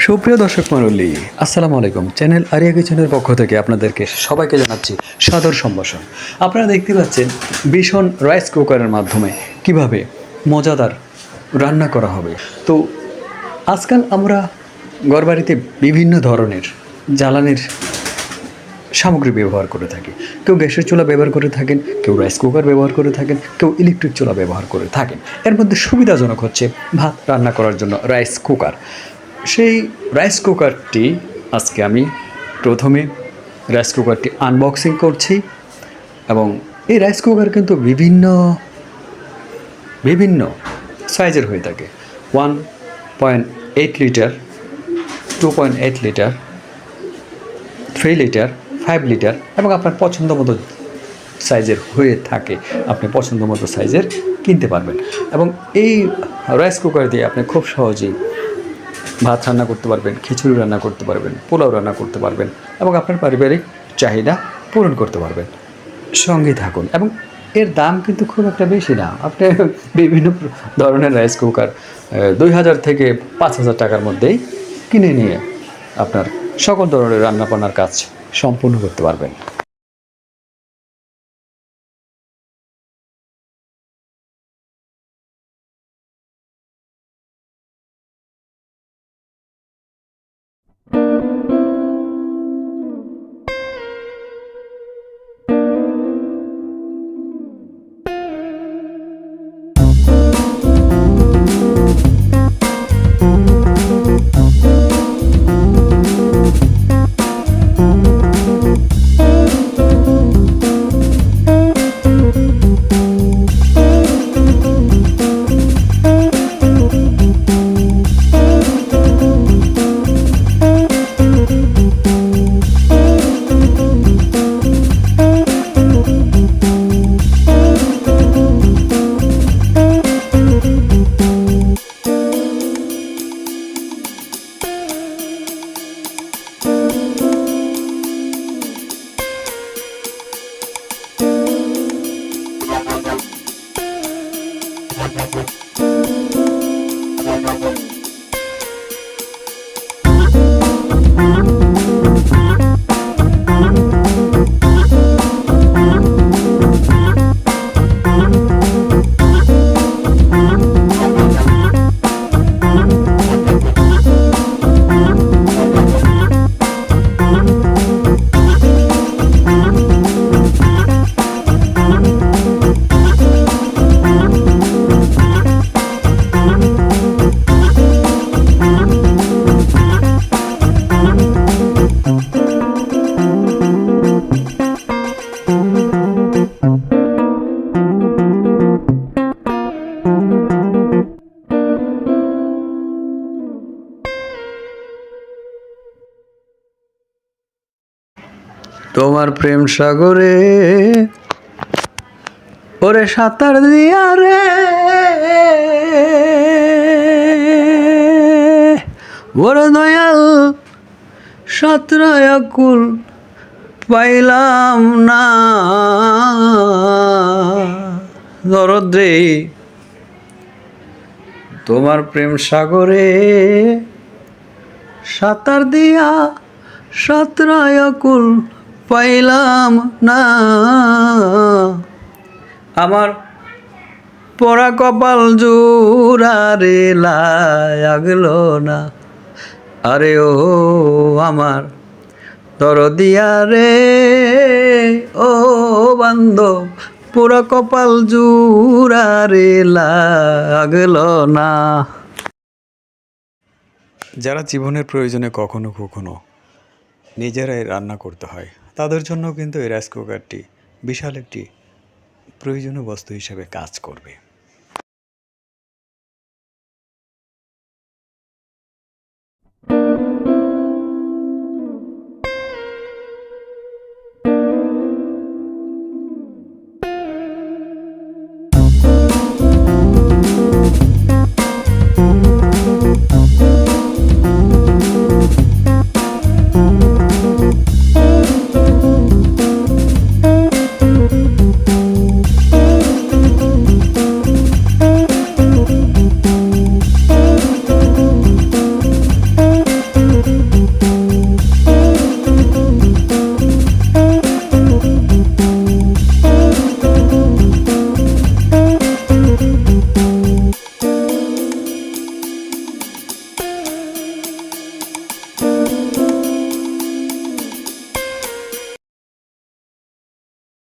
সুপ্রিয় দর্শক মণ্ডলী, আসসালামু আলাইকুম। চ্যানেল আরিয়া কিচেনের পক্ষ থেকে আপনাদেরকে সবাইকে জানাচ্ছি সাদর সম্ভাষণ। আপনারা দেখতে পাচ্ছেন ভীষণ রাইস কুকারের মাধ্যমে কিভাবে মজাদার রান্না করা হবে। তো আজকাল আমরা ঘরবাড়িতে বিভিন্ন ধরনের জ্বালানির সামগ্রী ব্যবহার করে থাকি। কেউ গ্যাসের চুলা ব্যবহার করে থাকেন, কেউ রাইস কুকার ব্যবহার করে থাকেন, কেউ ইলেকট্রিক চুলা ব্যবহার করে থাকেন। এর মধ্যে সুবিধাজনক হচ্ছে ভাত রান্না করার জন্য রাইস কুকার। সেই রাইস কুকারটি আজকে আমি প্রথমে রাইস কুকারটি আনবক্সিং করছি। এবং এই রাইস কুকার কিন্তু বিভিন্ন সাইজের হয়ে থাকে। 1.8 লিটার, 2.8 লিটার, 3 লিটার, 5 লিটার এবং আপনার পছন্দ মতো সাইজের হয়ে থাকে। আপনি পছন্দ মতো সাইজের কিনতে পারবেন। এবং এই রাইস কুকার দিয়ে আপনি খুব সহজেই ভাত রান্না করতে পারবেন, খিচুড়ি রান্না করতে পারবেন, পোলাও রান্না করতে পারবেন এবং আপনার পারিবারিক চাহিদা পূরণ করতে পারবেন। সঙ্গে থাকুন। এবং এর দাম কিন্তু খুব একটা বেশি না। আপনি বিভিন্ন ধরনের রাইস কুকার 2000 থেকে 5000 টাকার মধ্যেই কিনে নিয়ে আপনার সকল ধরনের রান্নাবান্নার কাজ সম্পূর্ণ করতে পারবেন। তোমার প্রেম সাগরে ওরে সাঁতার দিয়া রে ওরে দয়াল সাঁতরায়া কুল পাইলাম না দরদ রে তোমার প্রেম সাগরে সাঁতার দিয়া সাঁতরায়া কুল পাইলাম না আমার পরা কপাল জোড়ারে লাগলো না আরে ও আমার দরদিয়া রে ও বান্ধব পুরা কপাল জোড়ারে লাগলো না। যারা জীবনের প্রয়োজনে কখনো কখনো নিজেরাই রান্না করতে হয় তাদের জন্য কিন্তু এই রাইস কুকারটি বিশাল একটি প্রয়োজনীয় বস্তু হিসেবে কাজ করবে।